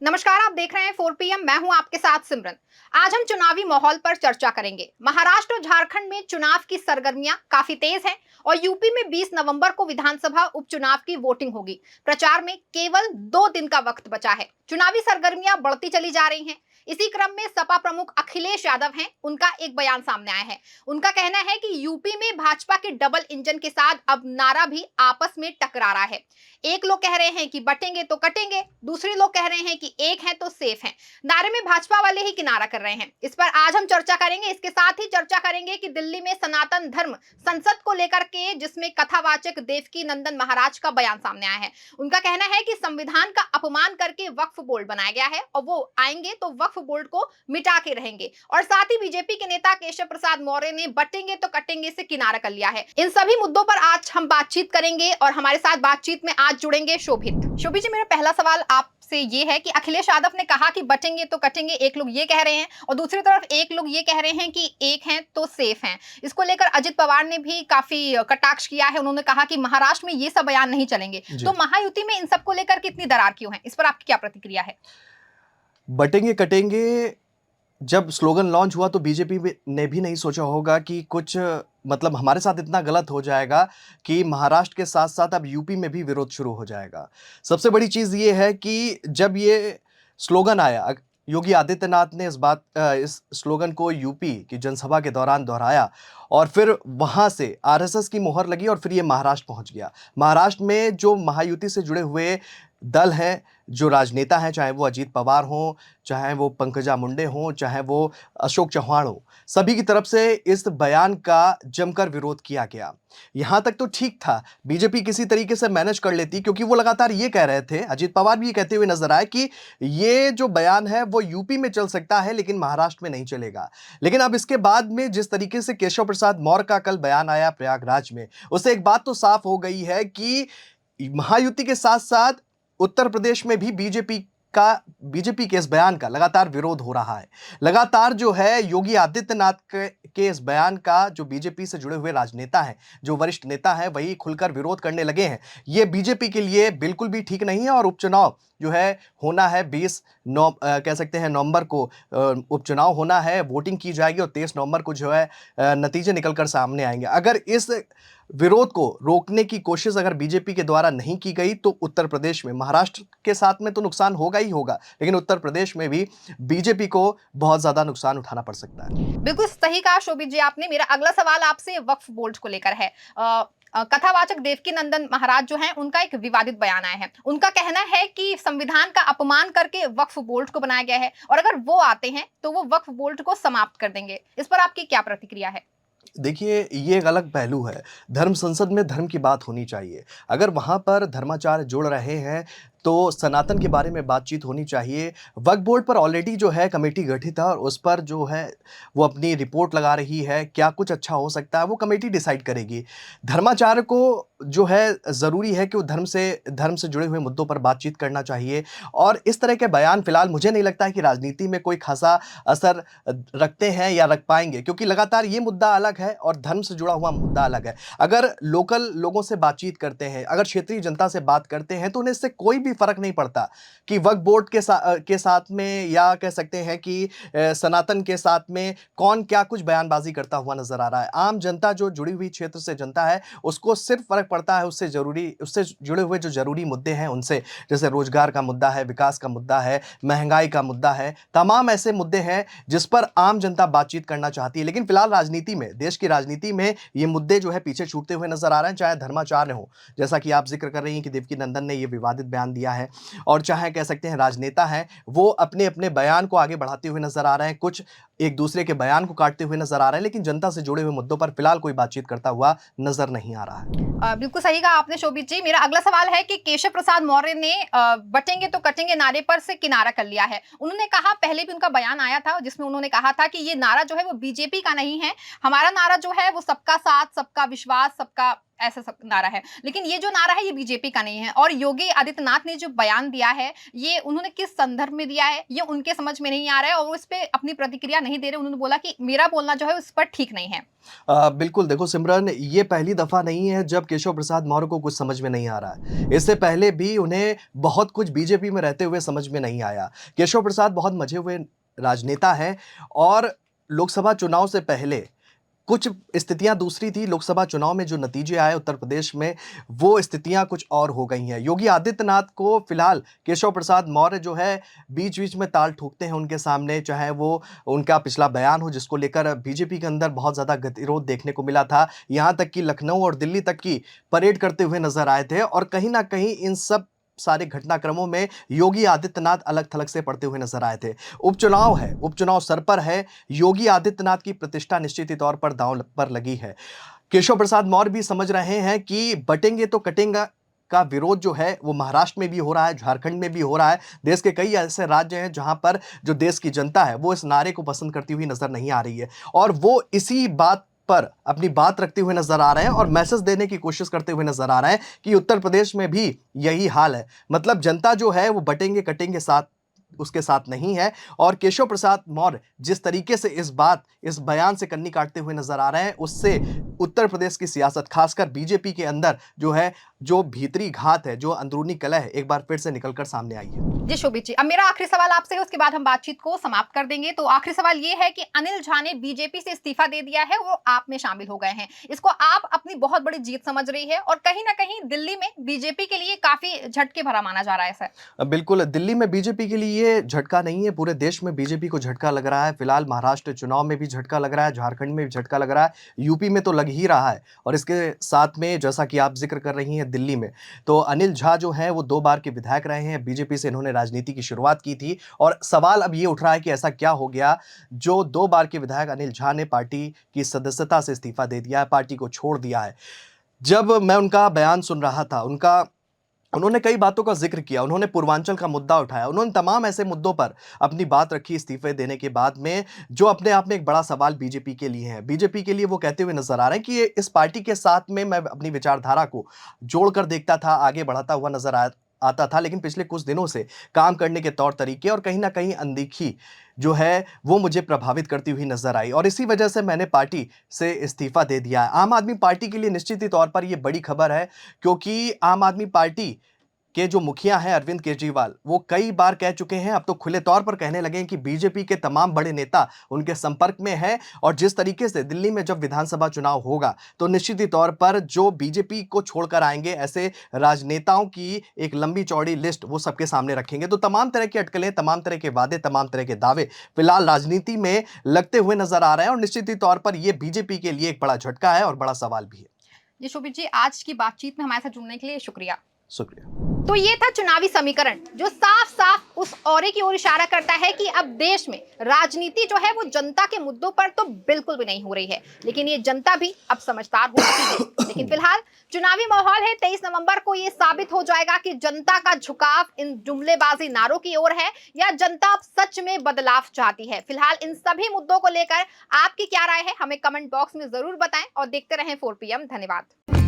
नमस्कार, आप देख रहे हैं 4 PM। मैं हूं आपके साथ सिमरन। आज हम चुनावी माहौल पर चर्चा करेंगे। महाराष्ट्र और झारखंड में चुनाव की सरगर्मियां काफी तेज हैं और यूपी में 20 नवंबर को विधानसभा उपचुनाव की वोटिंग होगी। प्रचार में केवल 2 दिन का वक्त बचा है। चुनावी सरगर्मियां बढ़ती चली जा रही हैं। इसी क्रम में सपा प्रमुख अखिलेश यादव हैं, उनका एक बयान सामने आया है। उनका कहना है कि यूपी में भाजपा के डबल इंजन के साथ अब नारा भी आपस में टकरा रहा है। एक लोग कह रहे हैं कि बटेंगे तो कटेंगे, दूसरे लोग कह रहे हैं कि एक है तो सेफ है। नारे में भाजपा वाले ही किनारा कर रहे हैं। इस पर आज हम चर्चा करेंगे। इसके साथ ही चर्चा करेंगे कि दिल्ली में सनातन धर्म संसद को लेकर के जिसमें कथावाचक देवकी नंदन महाराज का बयान सामने आया है। उनका कहना है कि संविधान का अपमान करके वक्फ बोर्ड बनाया गया है और वो आएंगे तो वक्फ बोर्ड को मिटा के रहेंगे। और साथ ही बीजेपी के नेता केशव प्रसाद मौर्य ने बटेंगे तो कटेंगे से किनारा कर लिया है। इन सभी मुद्दों पर आज हम बातचीत करेंगे और हमारे साथ बातचीत में आज जुड़ेंगे शोभित जी। मेरा पहला सवाल आपसे ये है कि अखिलेश यादव ने कहा कि बटेंगे तो कटेंगे, एक लोग ये कह रहे हैं और दूसरी तरफ एक लोग ये कह रहे हैं कि एक हैं तो सेफ हैं। इसको लेकर अजित पवार ने भी काफी कटाक्ष किया है। उन्होंने कहा कि महाराष्ट्र में ये सब बयान नहीं चलेंगे। तो महायुति में इन सबको लेकर कितनी दरार क्यों है? इस पर आपकी क्या प्रतिक्रिया है? बटेंगे कटेंगे जब स्लोगन लॉन्च हुआ तो बीजेपी ने भी नहीं सोचा होगा कि कुछ मतलब हमारे साथ इतना गलत हो जाएगा कि महाराष्ट्र के साथ साथ अब यूपी में भी विरोध शुरू हो जाएगा। सबसे बड़ी चीज़ ये है कि जब ये स्लोगन आया, योगी आदित्यनाथ ने इस स्लोगन को यूपी की जनसभा के दौरान दोहराया और फिर वहाँ से आरएसएस की मोहर लगी और फिर ये महाराष्ट्र पहुँच गया। महाराष्ट्र में जो महायुति से जुड़े हुए दल हैं, जो राजनेता हैं, चाहे वो अजीत पवार हों, चाहे वो पंकजा मुंडे हों, चाहे वो अशोक चौहान हों, सभी की तरफ से इस बयान का जमकर विरोध किया गया। यहाँ तक तो ठीक था, बीजेपी किसी तरीके से मैनेज कर लेती, क्योंकि वो लगातार ये कह रहे थे, अजीत पवार भी ये कहते हुए नजर आए कि ये जो बयान है वो यूपी में चल सकता है लेकिन महाराष्ट्र में नहीं चलेगा। लेकिन अब इसके बाद में जिस तरीके से केशव प्रसाद मौर्य का कल बयान आया प्रयागराज में, उससे एक बात तो साफ हो गई है कि महायुति के साथ साथ उत्तर प्रदेश में भी बीजेपी के इस बयान का लगातार विरोध हो रहा है। लगातार जो है योगी आदित्यनाथ के इस बयान का जो बीजेपी से जुड़े हुए राजनेता हैं, जो वरिष्ठ नेता हैं, वही खुलकर विरोध करने लगे हैं। ये बीजेपी के लिए बिल्कुल भी ठीक नहीं है और उपचुनाव जो है होना है 20 कह सकते हैं नवंबर को उपचुनाव होना है, वोटिंग की जाएगी और 23 नवंबर को जो है नतीजे निकलकर सामने आएंगे। अगर इस विरोध को रोकने की कोशिश अगर बीजेपी के द्वारा नहीं की गई तो उत्तर प्रदेश में, महाराष्ट्र के साथ में तो नुकसान होगा ही होगा, लेकिन उत्तर प्रदेश में भी बीजेपी को बहुत ज्यादा नुकसान उठाना पड़ सकता है। बिल्कुल सही कहा शोभित जी आपने। मेरा अगला सवाल आपसे वक्फ बोर्ड को लेकर है। कथावाचक देवकी नंदन महाराज जो हैं, उनका एक विवादित बयान आया है। उनका कहना है कि संविधान का अपमान करके वक्फ बोर्ड को बनाया गया है और अगर वो आते हैं तो वो वक्फ बोर्ड को समाप्त कर देंगे। इस पर आपकी क्या प्रतिक्रिया है? देखिए, ये एक अलग पहलू है। धर्म संसद में धर्म की बात होनी चाहिए। अगर वहाँ पर धर्माचार्य जुड़ रहे हैं तो सनातन के बारे में बातचीत होनी चाहिए। वक्फ बोर्ड पर ऑलरेडी जो है कमेटी गठित है और उस पर जो है वो अपनी रिपोर्ट लगा रही है। क्या कुछ अच्छा हो सकता है वो कमेटी डिसाइड करेगी। धर्माचार्य को जो है ज़रूरी है कि वो धर्म से जुड़े हुए मुद्दों पर बातचीत करना चाहिए और इस तरह के बयान फ़िलहाल मुझे नहीं लगता है कि राजनीति में कोई ख़ासा असर रखते हैं या रख पाएँगे, क्योंकि लगातार ये मुद्दा अलग है और धर्म से जुड़ा हुआ मुद्दा अलग है। अगर लोकल लोगों से बातचीत करते हैं, अगर क्षेत्रीय जनता से बात करते हैं तो उन्हें इससे कोई भी फर्क नहीं पड़ता कि वक्फ बोर्ड के साथ में या कह सकते हैं कि सनातन के साथ में कौन क्या कुछ बयानबाजी करता हुआ नजर आ रहा है। आम जनता जो जुड़ी हुई क्षेत्र से जनता है उसको सिर्फ फर्क पड़ता है उससे जुड़े हुए जो जरूरी मुद्दे हैं उनसे, जैसे रोजगार का मुद्दा है, विकास का मुद्दा है, महंगाई का मुद्दा है, तमाम ऐसे मुद्दे हैं जिस पर आम जनता बातचीत करना चाहती है। लेकिन फिलहाल राजनीति में, देश की राजनीति में ये मुद्दे जो है पीछे छूटते हुए नजर आ रहे हैं, चाहे धर्माचार्य हो, जैसा कि आप जिक्र कर रही हैं कि देवकी नंदन ने ये विवादित बयान दिया है, और चाहे कह सकते हैं राजनेता हैं, वो अपने अपने बयान को आगे बढ़ाते हुए नजर आ रहे हैं, कुछ एक दूसरे के बयान को काटते हुए नजर आ रहे हैं, लेकिन जनता से जुड़े हुए मुद्दों पर फिलहाल कोई बातचीत करता हुआ नजर नहीं आ रहा है। बिल्कुल सही कहा आपने शोभित जी। मेरा अगला सवाल है कि केशव प्रसाद मौर्य ने बटेंगे तो कटेंगे नारे पर से किनारा कर लिया है। उन्होंने कहा, पहले भी उनका बयान आया था जिसमें उन्होंने कहा था कि ये नारा जो है वो बीजेपी का नहीं है, हमारा नारा जो है वो सबका साथ, सबका विश्वास, सबका ऐसा सब नारा है। लेकिन ये जो नारा है ये बीजेपी का नहीं है। और योगी आदित्यनाथ ने जो बयान दिया है ये उन्होंने किस संदर्भ में दिया है ये उनके समझ में नहीं आ रहा है और वो इस पे अपनी प्रतिक्रिया नहीं दे रहे। उन्होंने बोला कि मेरा बोलना जो है उस पर ठीक नहीं है। बिल्कुल, देखो सिमरन, ये पहली दफ़ा नहीं है जब केशव प्रसाद मौर्य को कुछ समझ में नहीं आ रहा है। इससे पहले भी उन्हें बहुत कुछ बीजेपी में रहते हुए समझ में नहीं आया। केशव प्रसाद बहुत मंझे हुए राजनेता हैं और लोकसभा चुनाव से पहले कुछ स्थितियां दूसरी थी। लोकसभा चुनाव में जो नतीजे आए उत्तर प्रदेश में, वो स्थितियां कुछ और हो गई हैं। योगी आदित्यनाथ को फिलहाल केशव प्रसाद मौर्य जो है बीच-बीच में ताल ठोकते हैं उनके सामने, चाहे वो उनका पिछला बयान हो जिसको लेकर बीजेपी के अंदर बहुत ज़्यादा गतिरोध देखने को मिला था। यहाँ तक कि लखनऊ और दिल्ली तक की परेड करते हुए नज़र आए थे और कहीं न कहीं इन सब सारे घटनाक्रमों में योगी आदित्यनाथ अलग-थलग से पड़ते हुए नज़र आए थे। उपचुनाव है, उपचुनाव सर पर है, योगी आदित्यनाथ की प्रतिष्ठा निश्चित ही तौर पर दांव पर लगी है। केशव प्रसाद मौर्य भी समझ रहे हैं कि बटेंगे तो कटेंगे का विरोध जो है वो महाराष्ट्र में भी हो रहा है, झारखंड में भी हो रहा है। देश के कई ऐसे राज्य हैं जहां पर जो देश की जनता है वो इस नारे को पसंद करती हुई नज़र नहीं आ रही है और वो इसी बात पर अपनी बात रखते हुए नज़र आ रहे हैं और मैसेज देने की कोशिश करते हुए नज़र आ रहे हैं कि उत्तर प्रदेश में भी यही हाल है। मतलब जनता जो है वो बटेंगे कटेंगे साथ उसके साथ नहीं है और केशव प्रसाद मौर्य जिस तरीके से इस बयान से कन्नी काटते हुए नज़र आ रहे हैं, उससे उत्तर प्रदेश की सियासत, खासकर बीजेपी के अंदर जो है, जो भीतरी घात है, जो अंदरूनी कलह है, एक बार फिर से निकल कर सामने आई है। जी शोभित जी, अब मेरा आखिरी सवाल आपसे है, उसके बाद हम बातचीत को समाप्त कर देंगे। तो आखिरी सवाल ये है कि अनिल झा ने बीजेपी से इस्तीफा दे दिया है, वो आप में शामिल हो गए हैं। इसको आप अपनी बहुत बड़ी जीत समझ रही है और कहीं ना कहीं दिल्ली में बीजेपी के लिए काफी झटके भरा माना जा रहा है सर। बिल्कुल, दिल्ली में बीजेपी के लिए झटका नहीं है, पूरे देश में बीजेपी को झटका लग रहा है। फिलहाल महाराष्ट्र चुनाव में भी झटका लग रहा है, झारखंड में भी झटका लग रहा है, यूपी में तो लग ही रहा है और इसके साथ में जैसा कि आप ज़िक्र कर रही हैं दिल्ली में, तो अनिल झा जो हैं वो 2 बार के विधायक रहे हैं। बीजेपी से इन्होंने राजनीति की शुरुआत की थी और सवाल अब ये उठ रहा है कि ऐसा क्या हो गया जो 2 बार के विधायक अनिल झा ने पार्टी की सदस्यता से इस्तीफा दे दिया है, पार्टी को छोड़ दिया है। जब मैं उनका बयान सुन रहा था, उन्होंने कई बातों का ज़िक्र किया, उन्होंने पूर्वांचल का मुद्दा उठाया, उन्होंने तमाम ऐसे मुद्दों पर अपनी बात रखी इस्तीफे देने के बाद में, जो अपने आप में एक बड़ा सवाल बीजेपी के लिए है। बीजेपी के लिए वो कहते हुए नज़र आ रहे हैं कि ये इस पार्टी के साथ में मैं अपनी विचारधारा को जोड़कर देखता था, आगे बढ़ाता हुआ नज़र आता था, लेकिन पिछले कुछ दिनों से काम करने के तौर तरीके और कहीं न कहीं अनदेखी जो है, वो मुझे प्रभावित करती हुई नज़र आई और इसी वजह से मैंने पार्टी से इस्तीफा दे दिया है। आम आदमी पार्टी के लिए निश्चित ही तौर पर ये बड़ी खबर है क्योंकि आम आदमी पार्टी के जो मुखिया हैं अरविंद केजरीवाल, वो कई बार कह चुके हैं, अब तो खुले तौर पर कहने लगे हैं कि बीजेपी के तमाम बड़े नेता उनके संपर्क में हैं और जिस तरीके से दिल्ली में जब विधानसभा चुनाव होगा, तो निश्चित ही तौर पर जो बीजेपी को छोड़कर आएँगे, ऐसे राजनेताओं की एक लंबी-चौड़ी लिस्ट वो सबके सामने रखेंगे। तो तमाम तरह की अटकलें, तमाम तरह के वादे, तमाम तरह के दावे फिलहाल राजनीति में लगते हुए नज़र आ रहे हैं और निश्चित ही तौर पर ये बीजेपी के लिए एक बड़ा झटका है और बड़ा सवाल भी है। जी शोभित जी, आज की बातचीत में हमारे साथ जुड़ने के लिए शुक्रिया। शुक्रिया। तो ये था चुनावी समीकरण जो साफ साफ उस औरे की ओर इशारा करता है कि अब देश में राजनीति जो है वो जनता के मुद्दों पर तो बिल्कुल भी नहीं हो रही है, लेकिन ये जनता भी अब समझदार हो चुकी है। लेकिन फिलहाल चुनावी माहौल है, 23 नवंबर को ये साबित हो जाएगा कि जनता का झुकाव इन जुमलेबाजी नारों की ओर है या जनता अब सच में बदलाव चाहती है। फिलहाल इन सभी मुद्दों को लेकर आपकी क्या राय है, हमें कमेंट बॉक्स में जरूर बताएं और देखते रहें 4 PM। धन्यवाद।